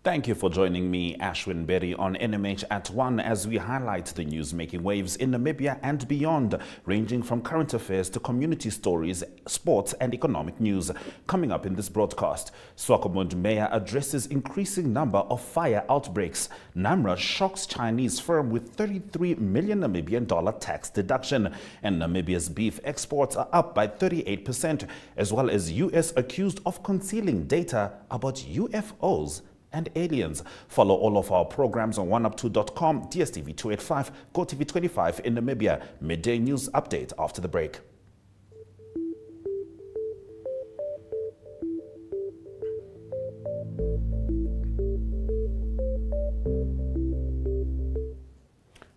Thank you for joining me, Ashwin Berry, on NMH at 1 as we highlight the news making waves in Namibia and beyond, ranging from current affairs to community stories, sports and economic news. Coming up in this broadcast, Swakopmund mayor addresses increasing number of fire outbreaks. NamRA shocks Chinese firm with $33 million Namibian tax deduction. And Namibia's beef exports are up by 38%, as well as US accused of concealing data about UFOs and aliens. Follow all of our programs on oneup2.com, DSTV 285, GoTV 25 in Namibia. Midday news update after the break.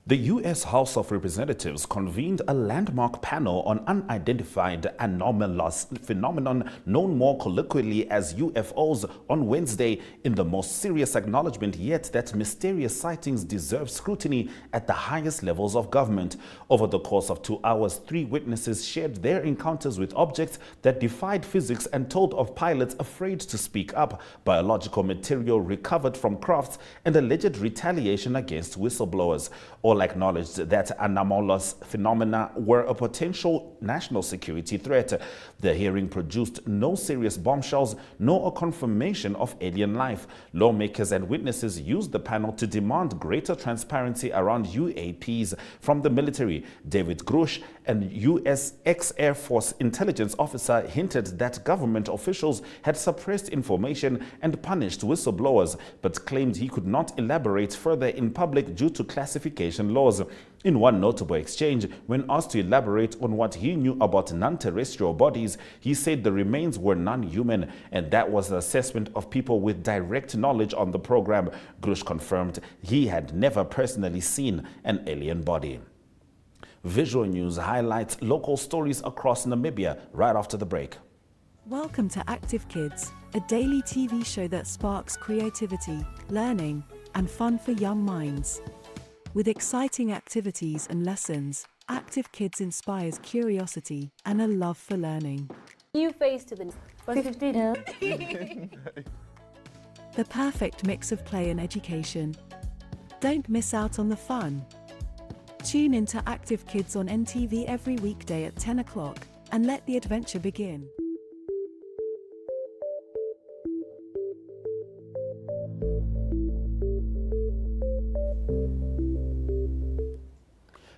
The U.S. House of Representatives convened a landmark panel on unidentified anomalous phenomenon known more colloquially as UFOs on Wednesday, in the most serious acknowledgement yet that mysterious sightings deserve scrutiny at the highest levels of government. Over the course of 2 hours, 3 witnesses shared their encounters with objects that defied physics and told of pilots afraid to speak up, biological material recovered from crafts, and alleged retaliation against whistleblowers. All acknowledged that anomalous phenomena were a potential national security threat. The hearing produced no serious bombshells nor a confirmation of alien life. Lawmakers and witnesses used the panel to demand greater transparency around UAPs from the military. David Grush, an U.S. ex-Air Force intelligence officer, hinted that government officials had suppressed information and punished whistleblowers, but claimed he could not elaborate further in public due to classification laws. In one notable exchange, when asked to elaborate on what he knew about non-terrestrial bodies, he said the remains were non-human, and that was the assessment of people with direct knowledge on the program. Grush confirmed he had never personally seen an alien body. Visual News highlights local stories across Namibia right after the break. Welcome to Active Kids, a daily TV show that sparks creativity, learning, and fun for young minds. With exciting activities and lessons, Active Kids inspires curiosity and a love for learning. New face to the 15. The perfect mix of play and education. Don't miss out on the fun. Tune into Active Kids on NTV every weekday at 10 o'clock and let the adventure begin.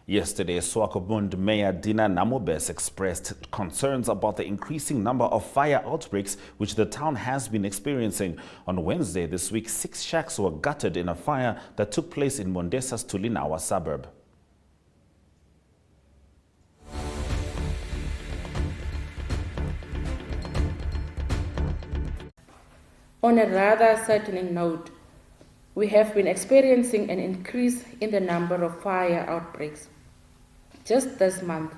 Yesterday, Swakopmund Mayor Dina Namobes expressed concerns about the increasing number of fire outbreaks which the town has been experiencing. On Wednesday this week, 6 shacks were gutted in a fire that took place in Mondesa's Tulinawa suburb. On a rather saddening note, we have been experiencing an increase in the number of fire outbreaks. Just this month,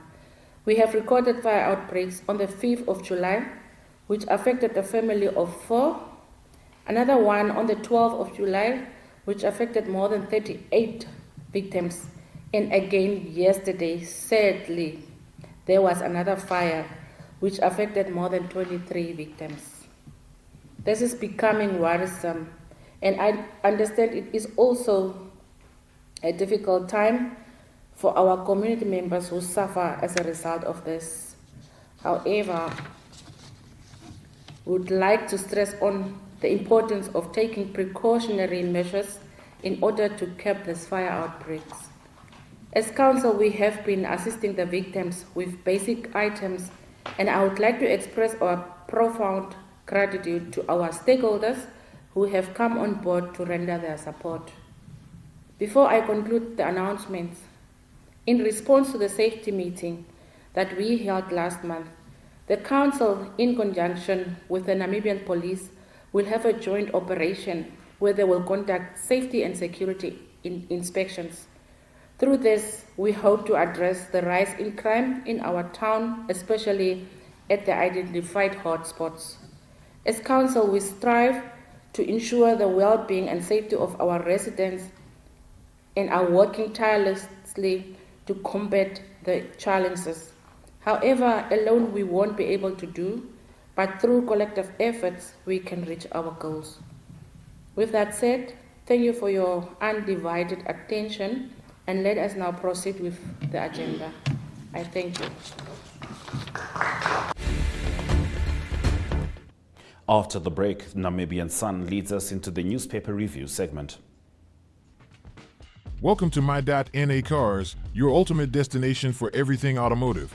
we have recorded fire outbreaks on the 5th of July, which affected a family of 4, another one on the 12th of July, which affected more than 38 victims, and again yesterday, sadly, there was another fire which affected more than 23 victims. This is becoming worrisome, and I understand it is also a difficult time for our community members who suffer as a result of this. However, we would like to stress on the importance of taking precautionary measures in order to curb these fire outbreaks. As council, we have been assisting the victims with basic items, and I would like to express our profound gratitude to our stakeholders who have come on board to render their support. Before I conclude the announcements, in response to the safety meeting that we held last month, the Council, in conjunction with the Namibian Police, will have a joint operation where they will conduct safety and security inspections. Through this, we hope to address the rise in crime in our town, especially at the identified hotspots. As Council, we strive to ensure the well-being and safety of our residents and are working tirelessly to combat the challenges. However, alone we won't be able to do, but through collective efforts we can reach our goals. With that said, thank you for your undivided attention, and let us now proceed with the agenda. I thank you. After the break, Namibian Sun leads us into the newspaper review segment. Welcome to My.NA Cars, your ultimate destination for everything automotive.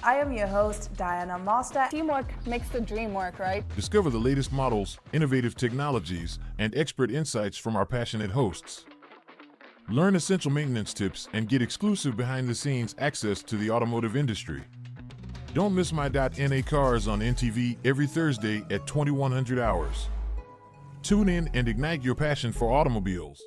I am your host, Diana Master. Teamwork makes the dream work, right? Discover the latest models, innovative technologies, and expert insights from our passionate hosts. Learn essential maintenance tips and get exclusive behind-the-scenes access to the automotive industry. Don't miss My.NA Cars on NTV every Thursday at 2100 hours. Tune in and ignite your passion for automobiles.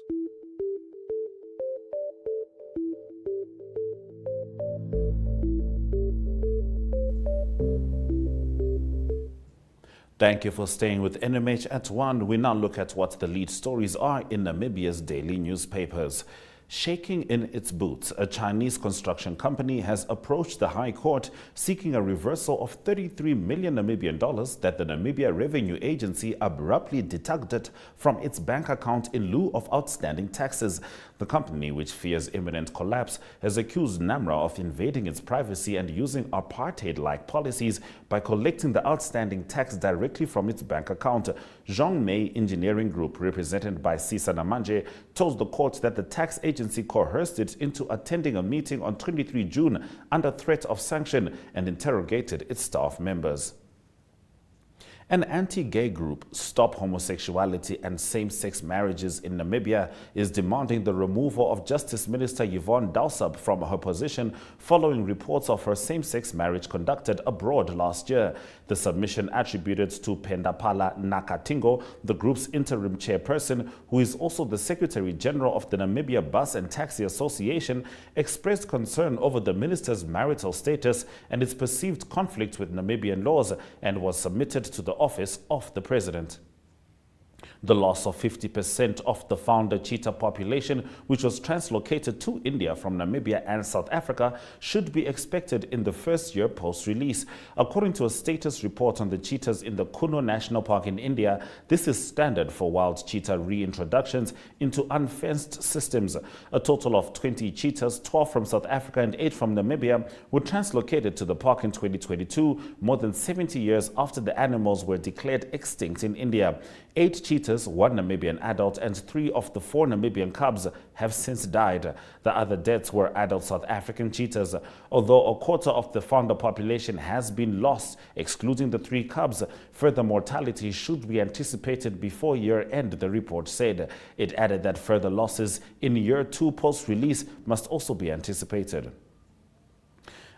Thank you for staying with NMH at 1. We now look at what the lead stories are in Namibia's daily newspapers. Shaking in its boots, a Chinese construction company has approached the High Court seeking a reversal of 33 million Namibian dollars that the Namibia Revenue Agency abruptly deducted from its bank account in lieu of outstanding taxes. The company, which fears imminent collapse, has accused NamRA of invading its privacy and using apartheid-like policies by collecting the outstanding tax directly from its bank account. Zhongmei Engineering Group, represented by Sisa Namanje, told the court that the tax agency coerced it into attending a meeting on 23 June under threat of sanction and interrogated its staff members. An anti-gay group, Stop Homosexuality and Same-Sex Marriages in Namibia, is demanding the removal of Justice Minister Yvonne Dalsab from her position following reports of her same-sex marriage conducted abroad last year. The submission, attributed to Pendapala Nakatingo, the group's interim chairperson, who is also the Secretary General of the Namibia Bus and Taxi Association, expressed concern over the minister's marital status and its perceived conflict with Namibian laws, and was submitted to the office of the president. The loss of 50% of the founder cheetah population, which was translocated to India from Namibia and South Africa, should be expected in the first year post-release. According to a status report on the cheetahs in the Kuno National Park in India, this is standard for wild cheetah reintroductions into unfenced systems. A total of 20 cheetahs, 12 from South Africa and 8 from Namibia, were translocated to the park in 2022, more than 70 years after the animals were declared extinct in India. 8 cheetahs, 1 Namibian adult, and 3 of the 4 Namibian cubs have since died. The other deaths were adult South African cheetahs. Although a quarter of the founder population has been lost, excluding the 3 cubs, further mortality should be anticipated before year end, the report said. It added that further losses in year 2 post-release must also be anticipated.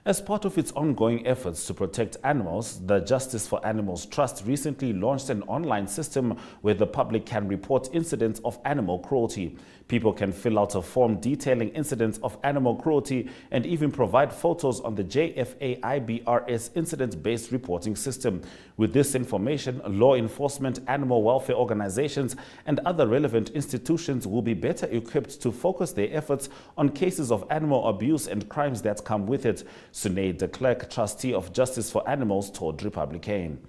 As part of its ongoing efforts to protect animals, the Justice for Animals Trust recently launched an online system where the public can report incidents of animal cruelty. People can fill out a form detailing incidents of animal cruelty and even provide photos on the JFA IBRS incident-based reporting system. With this information, law enforcement, animal welfare organizations, and other relevant institutions will be better equipped to focus their efforts on cases of animal abuse and crimes that come with it. Sunaid de Klerk, trustee of Justice for Animals, told Republican.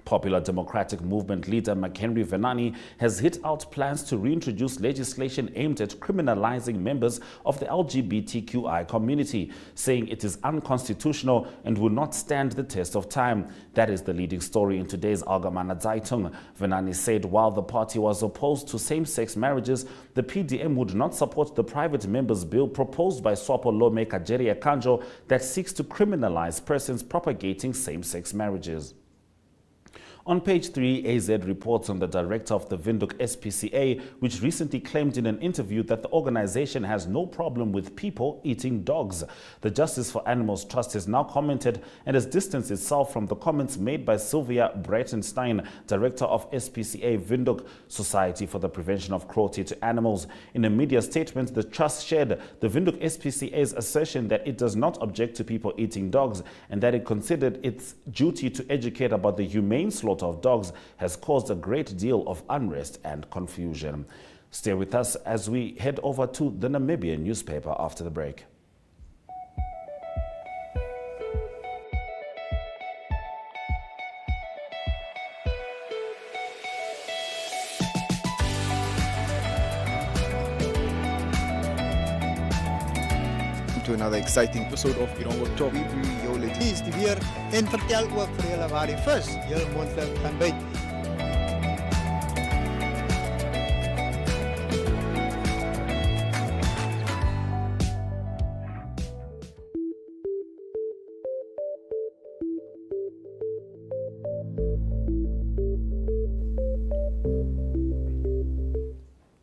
Popular Democratic Movement leader McHenry Venani has hit out plans to reintroduce legislation aimed at criminalizing members of the LGBTQI community, saying it is unconstitutional and will not stand the test of time. That is the leading story in today's Algemene Zeitung. Venani said while the party was opposed to same-sex marriages, the PDM would not support the private members' bill proposed by SWAPO lawmaker Jerry Akanjo that seeks to criminalize persons propagating same-sex marriages. On page 3, AZ reports on the director of the Windhoek SPCA, which recently claimed in an interview that the organization has no problem with people eating dogs. The Justice for Animals Trust has now commented and has distanced itself from the comments made by Sylvia Breitenstein, director of SPCA Windhoek Society for the Prevention of Cruelty to Animals. In a media statement, the trust shared the Windhoek SPCA's assertion that it does not object to people eating dogs and that it considered its duty to educate about the humane slaughter of dogs has caused a great deal of unrest and confusion. Stay with us as we head over to the Namibian newspaper after the break. to another exciting episode of Top Review. Is die weer en vertel ook vir julle waar die vis julle moontlik kan byt.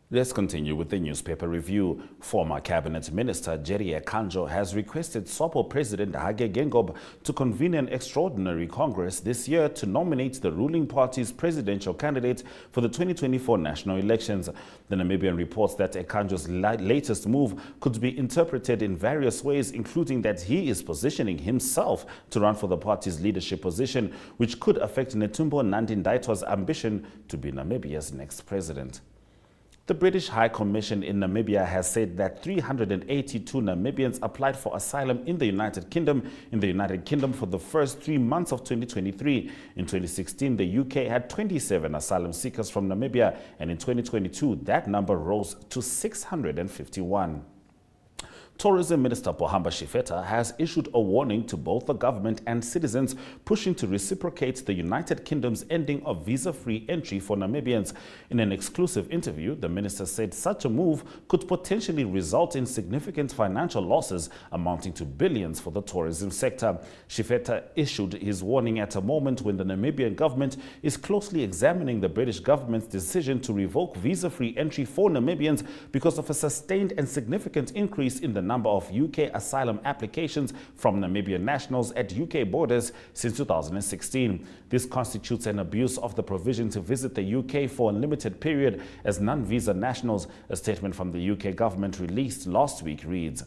Let's continue with the newspaper review. Former Cabinet Minister Jerry Kanjo has requested SWAPO President Hage Geingob to convene an extraordinary Congress this year to nominate the ruling party's presidential candidate for the 2024 national elections. The Namibian reports that Kanjo's latest move could be interpreted in various ways, including that he is positioning himself to run for the party's leadership position, which could affect Netumbo Nandi-Ndaitwah's ambition to be Namibia's next president. The British High Commission in Namibia has said that 382 Namibians applied for asylum in the United Kingdom for the first 3 months of 2023. In 2016, the UK had 27 asylum seekers from Namibia, and in 2022, that number rose to 651. Tourism Minister Pohamba Shifeta has issued a warning to both the government and citizens pushing to reciprocate the United Kingdom's ending of visa-free entry for Namibians. In an exclusive interview, the minister said such a move could potentially result in significant financial losses amounting to billions for the tourism sector. Shifeta issued his warning at a moment when the Namibian government is closely examining the British government's decision to revoke visa-free entry for Namibians because of a sustained and significant increase in the number of UK asylum applications from Namibian nationals at UK borders since 2016. This constitutes an abuse of the provision to visit the UK for a limited period as non-visa nationals. A statement from the UK government released last week reads: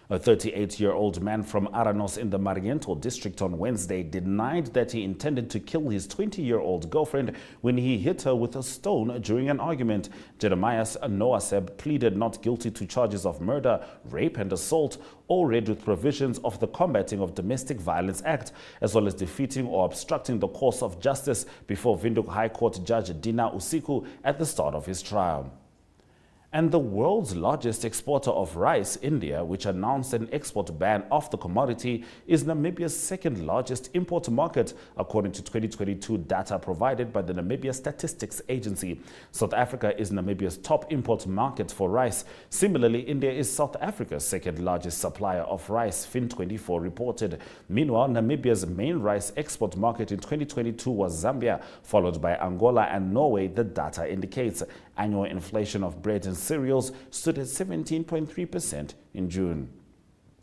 a 38-year-old man from Aranos in the Mariento district on Wednesday denied that he intended to kill his 20-year-old girlfriend when he hit her with a stone during an argument. Jeremias Noaseb pleaded not guilty to charges of murder, rape and assault, all read with provisions of the Combating of Domestic Violence Act, as well as defeating or obstructing the course of justice before Windhoek High Court Judge Dina Usiku at the start of his trial. And the world's largest exporter of rice, India, which announced an export ban of the commodity, is Namibia's second largest import market, according to 2022 data provided by the Namibia Statistics Agency. South Africa is Namibia's top import market for rice. Similarly, India is South Africa's second largest supplier of rice, Fin24 reported. Meanwhile, Namibia's main rice export market in 2022 was Zambia, followed by Angola and Norway, the data indicates. Annual inflation of bread and cereals stood at 17.3% in June.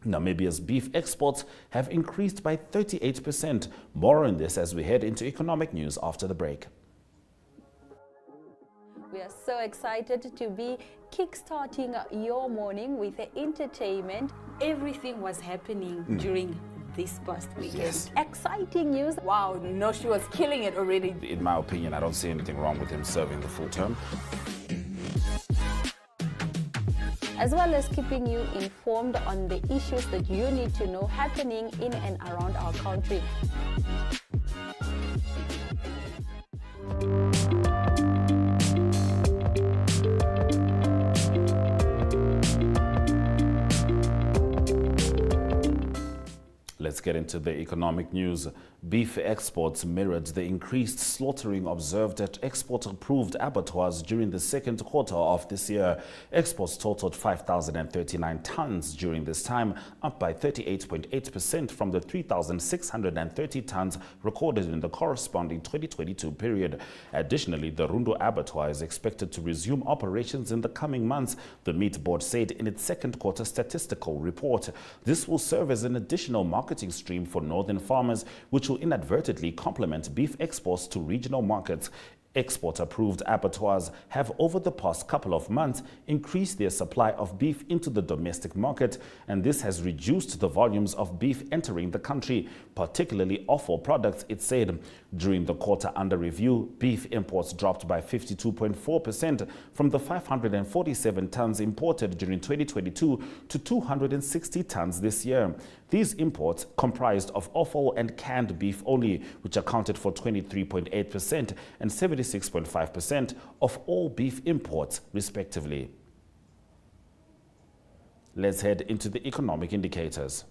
Namibia's beef exports have increased by 38%. More on this as we head into economic news after the break. We are so excited to be kickstarting your morning with entertainment. Everything was happening during this past weekend. Yes. Exciting news. Wow, no, she was killing it already. In my opinion, I don't see anything wrong with him serving the full term. As well as keeping you informed on the issues that you need to know happening in and around our country. Let's get into the economic news. Beef exports mirrored the increased slaughtering observed at export-approved abattoirs during the second quarter of this year. Exports totaled 5,039 tons during this time, up by 38.8% from the 3,630 tons recorded in the corresponding 2022 period. Additionally, the Rundu abattoir is expected to resume operations in the coming months, the meat board said in its second quarter statistical report. This will serve as an additional marketing stream for northern farmers, which will inadvertently complement beef exports to regional markets. Export-approved abattoirs have over the past couple of months increased their supply of beef into the domestic market, and this has reduced the volumes of beef entering the country, particularly offal products, it said. During the quarter under review, beef imports dropped by 52.4% from the 547 tons imported during 2022 to 260 tons this year. These imports comprised of offal and canned beef only, which accounted for 23.8% and 76.5% of all beef imports, respectively. Let's head into the economic indicators.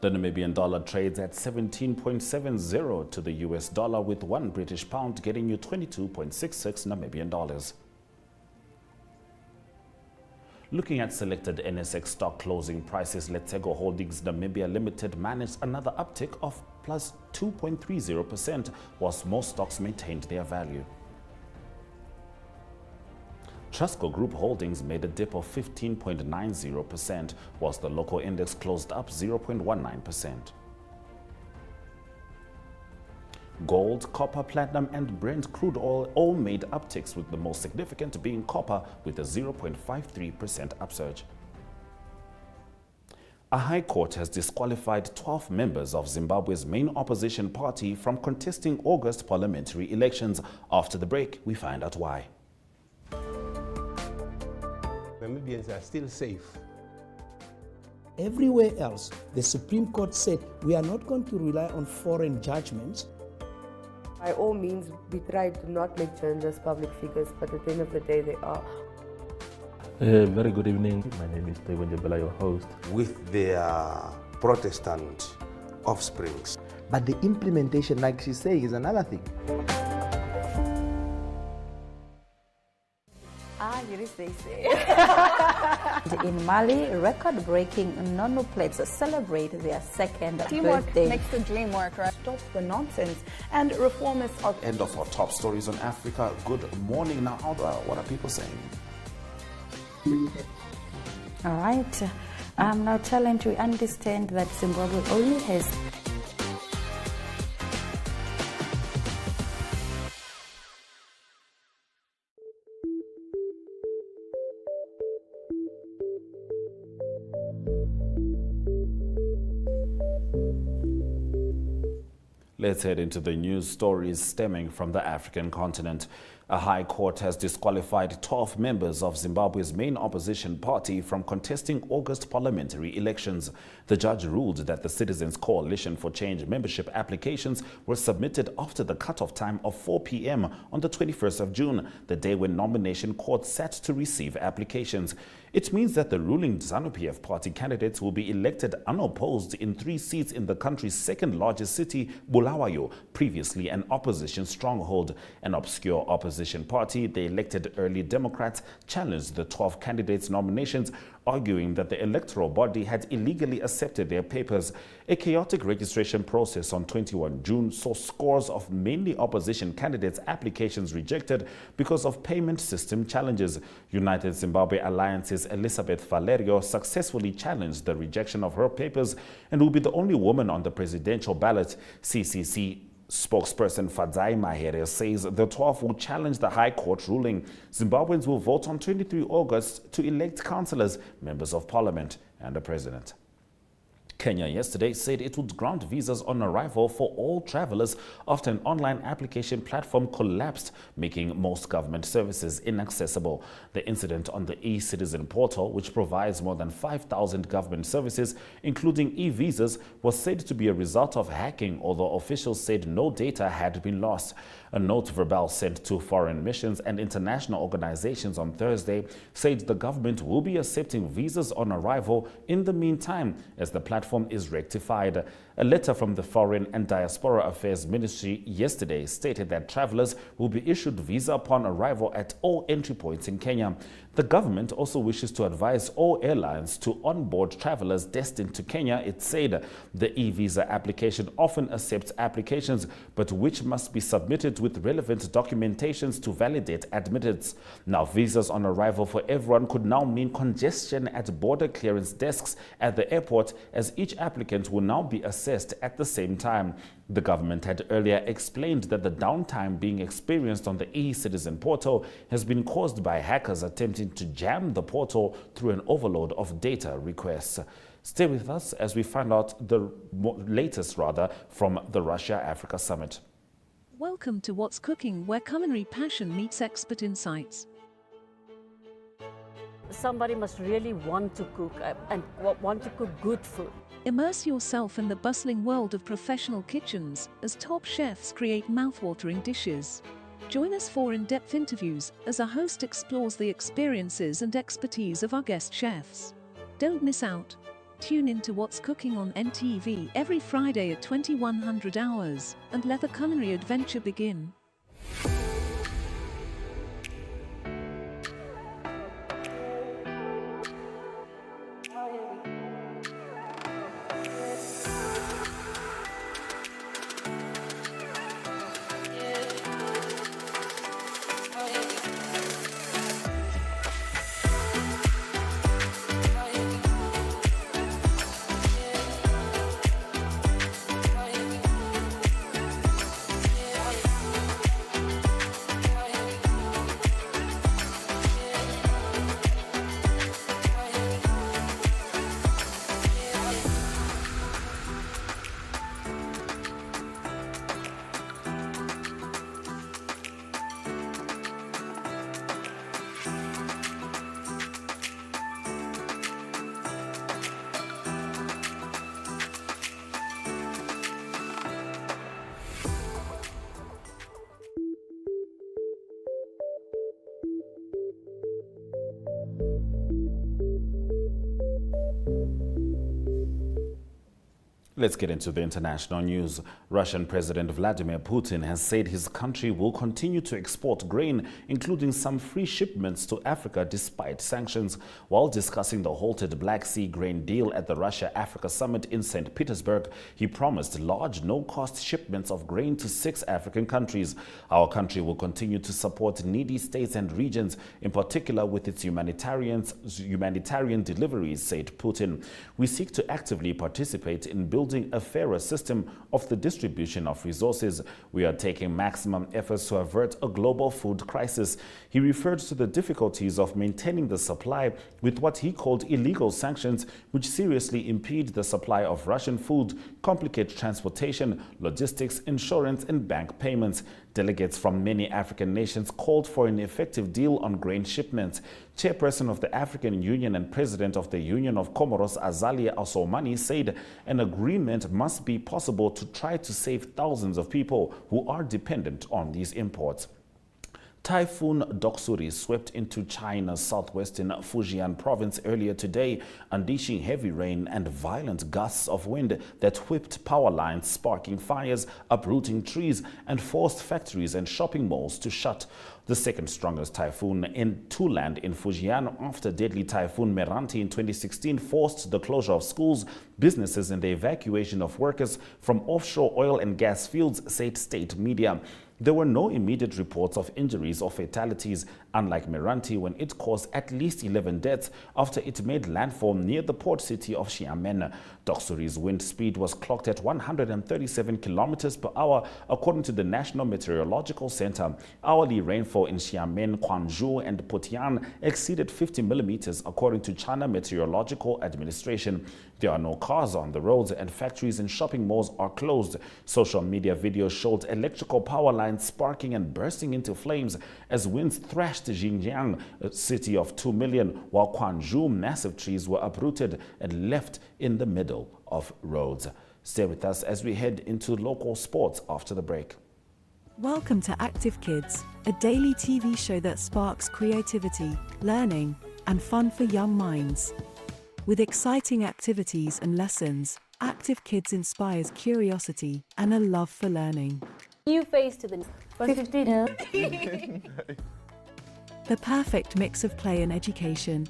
The Namibian dollar trades at 17.70 to the US dollar, with 1 British pound getting you 22.66 Namibian dollars. Looking at selected NSX stock closing prices, Letego Holdings Namibia Limited managed another uptick of plus 2.30%, whilst most stocks maintained their value. Trustco Group Holdings made a dip of 15.90%, whilst the local index closed up 0.19%. Gold, copper, platinum and Brent crude oil all made upticks, with the most significant being copper with a 0.53% upsurge. A high court has disqualified 12 members of Zimbabwe's main opposition party from contesting August parliamentary elections. After the break, we find out why. Namibians are still safe. Everywhere else, the Supreme Court said we are not going to rely on foreign judgments. By all means, we try to not make journalists public figures, but at the end of the day, they are. Very good evening. My name is Taiwan Jabela, your host. With their Protestant offsprings. But the implementation, like she's saying, is another thing. Here is they say. In Mali, record-breaking Nono plates celebrate their second Teamwork birthday. makes the dream work, right? Stop the nonsense. And reformists are... End of our top stories on Africa. Good morning. Now, what are people saying? All right. Now, challenge, we understand that Zimbabwe only has... Let's head into the news stories stemming from the African continent. A high court has disqualified 12 members of Zimbabwe's main opposition party from contesting August parliamentary elections. The judge ruled that the Citizens Coalition for Change membership applications were submitted after the cutoff time of 4 p.m. on the 21st of June, the day when nomination courts sat to receive applications. It means that the ruling ZANU-PF party candidates will be elected unopposed in 3 seats in the country's second largest city, Bulawayo, previously an opposition stronghold. An obscure opposition party, the elected Early Democrats, challenged the 12 candidates' nominations, arguing that the electoral body had illegally accepted their papers. A chaotic registration process on 21 June saw scores of mainly opposition candidates' applications rejected because of payment system challenges. United Zimbabwe Alliance's Elizabeth Valerio successfully challenged the rejection of her papers and will be the only woman on the presidential ballot. CCC spokesperson Fadzai Mahere says the 12 will challenge the High Court ruling. Zimbabweans will vote on 23 August to elect councillors, members of parliament, and a president. Kenya yesterday said it would grant visas on arrival for all travelers after an online application platform collapsed, making most government services inaccessible. The incident on the e-citizen portal, which provides more than 5,000 government services, including e-visas, was said to be a result of hacking, although officials said no data had been lost. A note verbal sent to foreign missions and international organizations on Thursday said the government will be accepting visas on arrival in the meantime as the platform is rectified. A letter from the Foreign and Diaspora Affairs Ministry yesterday stated that travelers will be issued visa upon arrival at all entry points in Kenya. The government also wishes to advise all airlines to onboard travelers destined to Kenya. It said the e-visa application often accepts applications, but which must be submitted with relevant documentations to validate admittance. Now, visas on arrival for everyone could now mean congestion at border clearance desks at the airport, as each applicant will now be assessed at the same time. The government had earlier explained that the downtime being experienced on the e-citizen portal has been caused by hackers attempting to jam the portal through an overload of data requests. Stay with us as we find out the latest from the Russia-Africa Summit. Welcome to What's Cooking, where culinary passion meets expert insights. somebody must really want to cook and want to cook good food. Immerse yourself in the bustling world of professional kitchens as top chefs create mouthwatering dishes. Join us for in-depth interviews as our host explores the experiences and expertise of our guest chefs. Don't miss out. Tune in to What's Cooking on NTV every Friday at 2100 hours and let the culinary adventure begin. Let's get into the international news. Russian President Vladimir Putin has said his country will continue to export grain, including some free shipments to Africa despite sanctions. While discussing the halted Black Sea grain deal at the Russia-Africa summit in St. Petersburg, he promised large no-cost shipments of grain to 6 African countries. Our country will continue to support needy states and regions, in particular with its humanitarian deliveries, said Putin. We seek to actively participate in building a fairer system of the distribution of resources. We are taking maximum efforts to avert a global food crisis. He referred to the difficulties of maintaining the supply with what he called illegal sanctions, which seriously impede the supply of Russian food, complicate transportation, logistics, insurance, and bank payments. Delegates from many African nations called for an effective deal on grain shipments. Chairperson of the African Union and President of the Union of Comoros, Azalia Assoumani, said an agreement must be possible to try to save thousands of people who are dependent on these imports. Typhoon Doksuri swept into China's southwestern Fujian province earlier today, unleashing heavy rain and violent gusts of wind that whipped power lines, sparking fires, uprooting trees, and forced factories and shopping malls to shut. The second strongest typhoon to land in Fujian after deadly typhoon Meranti in 2016 forced the closure of schools, businesses, and the evacuation of workers from offshore oil and gas fields, said state media. There were no immediate reports of injuries or fatalities, unlike Meranti when it caused at least 11 deaths after it made landfall near the port city of Xiamen. Doksuri's wind speed was clocked at 137 kilometers per hour, according to the National Meteorological Center. Hourly rainfall in Xiamen, Quanzhou, and Putian exceeded 50 millimeters, according to China Meteorological Administration. There are no cars on the roads, and factories and shopping malls are closed. Social media videos showed electrical power lines sparking and bursting into flames as winds thrashed Xinjiang, a city of 2 million, while Quanzhou massive trees were uprooted and left in the middle of roads. Stay with us as we head into local sports after the break. Welcome to Active Kids, a daily TV show that sparks creativity, learning, and fun for young minds. With exciting activities and lessons, Active Kids inspires curiosity and a love for learning. New face to the 15. The perfect mix of play and education.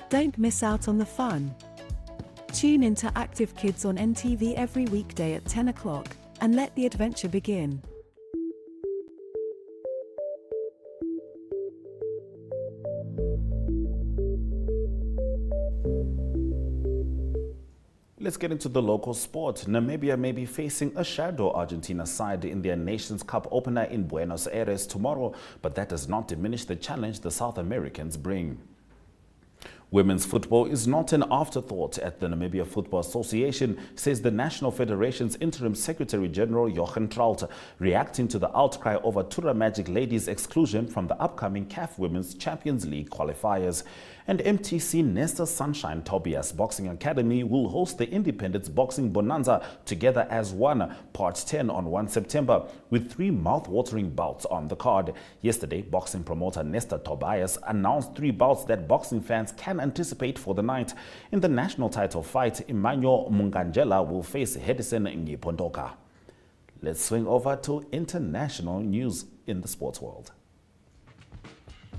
Don't miss out on the fun. Tune in to Active Kids on NTV every weekday at 10 o'clock and let the adventure begin. Let's get into the local sport. Namibia may be facing a shadow Argentina side in their Nations Cup opener in Buenos Aires tomorrow, but that does not diminish the challenge the South Americans bring. Women's football is not an afterthought at the Namibia Football Association, says the National Federation's Interim Secretary General Jochen Traut, reacting to the outcry over Tura Magic Ladies' exclusion from the upcoming CAF Women's Champions League qualifiers. And MTC Nesta Sunshine Tobias Boxing Academy will host the Independence Boxing Bonanza Together as One, Part 10 on 1 September, with 3 mouth-watering bouts on the card. Yesterday, boxing promoter Nesta Tobias announced 3 bouts that boxing fans can anticipate for the night. In the national title fight, Emmanuel Munganjela will face Hedison Ngipondoka. Let's swing over to international news in the sports world.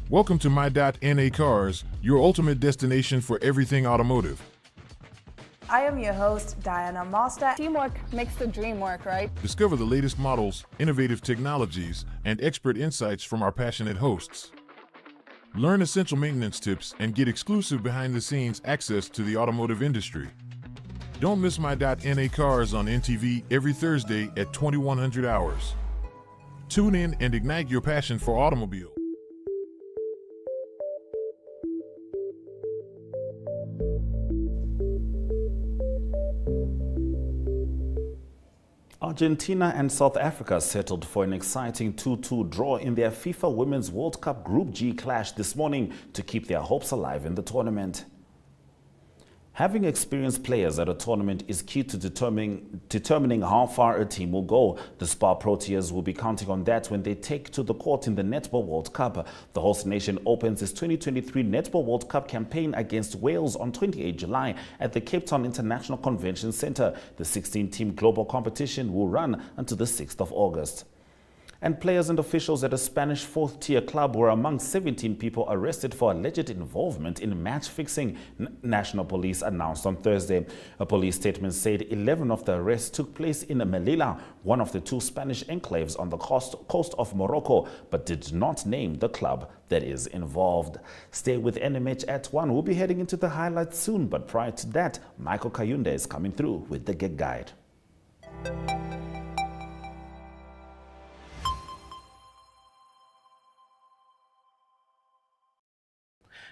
Welcome to My.NA Cars, your ultimate destination for everything automotive. I am your host, Diana Master. Teamwork makes the dream work, right? Discover the latest models, innovative technologies, and expert insights from our passionate hosts. Learn essential maintenance tips and get exclusive behind-the-scenes access to the automotive industry. Don't miss My.NA Cars on NTV every Thursday at 2100 hours. Tune in and ignite your passion for automobile. Argentina and South Africa settled for an exciting 2-2 draw in their FIFA Women's World Cup Group G clash this morning to keep their hopes alive in the tournament. Having experienced players at a tournament is key to determining how far a team will go. The Spa Proteas will be counting on that when they take to the court in the Netball World Cup. The host nation opens its 2023 Netball World Cup campaign against Wales on 28 July at the Cape Town International Convention Centre. The 16-team global competition will run until the 6th of August. And players and officials at a Spanish fourth-tier club were among 17 people arrested for alleged involvement in match fixing, National Police announced on Thursday. A police statement said 11 of the arrests took place in Melilla, one of the 2 Spanish enclaves on the coast of Morocco, but did not name the club that is involved. Stay with NMH at 1. We'll be heading into the highlights soon, but prior to that, Michael Kayunde is coming through with the Gig Guide.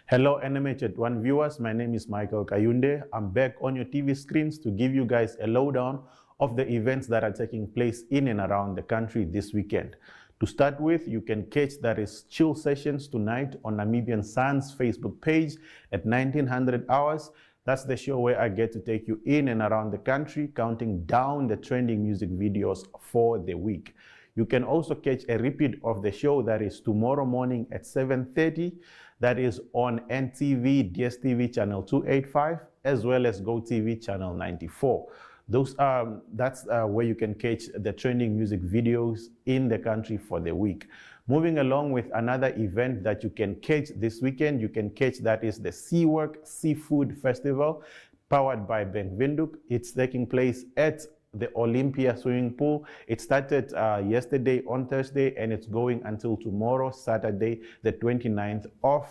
Hello NMH at 1 viewers, my name is Michael Kayunde. I'm back on your TV screens to give you guys a lowdown of the events that are taking place in and around the country this weekend. To start with, you can catch that is Chill Sessions tonight on Namibian Sun's Facebook page at 1900 hours. That's the show where I get to take you in and around the country, counting down the trending music videos for the week. You can also catch a repeat of the show that is tomorrow morning at 7:30. That is on NTV, DSTV channel 285, as well as GoTV channel 94. That's where you can catch the trending music videos in the country for the week. Moving along with another event that you can catch this weekend, you can catch that is the Seawork Seafood Festival, powered by Bank Windhoek. It's taking place at the Olympia swimming pool. It started yesterday on Thursday and it's going until tomorrow, Saturday, the 29th of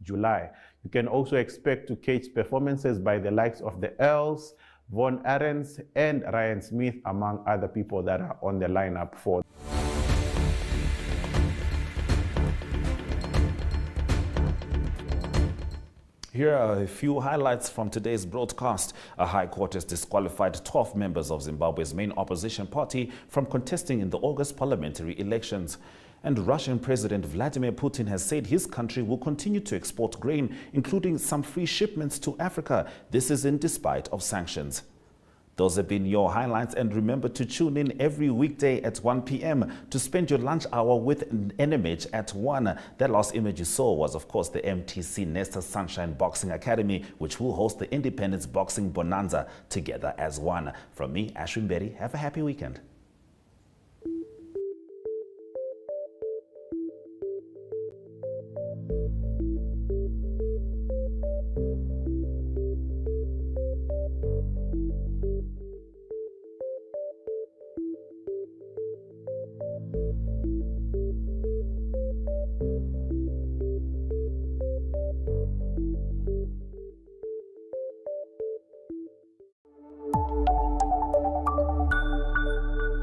July. You can also expect to catch performances by the likes of the Earls, Von Arends, and Ryan Smith, among other people that are on the lineup for. Here are a few highlights from today's broadcast. A high court has disqualified 12 members of Zimbabwe's main opposition party from contesting in the August parliamentary elections. And Russian President Vladimir Putin has said his country will continue to export grain, including some free shipments to Africa. This is in despite of sanctions. Those have been your highlights, and remember to tune in every weekday at 1 p.m. to spend your lunch hour with NMH at 1. That last image you saw was, of course, the MTC Nesta Sunshine Boxing Academy, which will host the Independence Boxing Bonanza Together as One. From me, Ashwin Berry, have a happy weekend.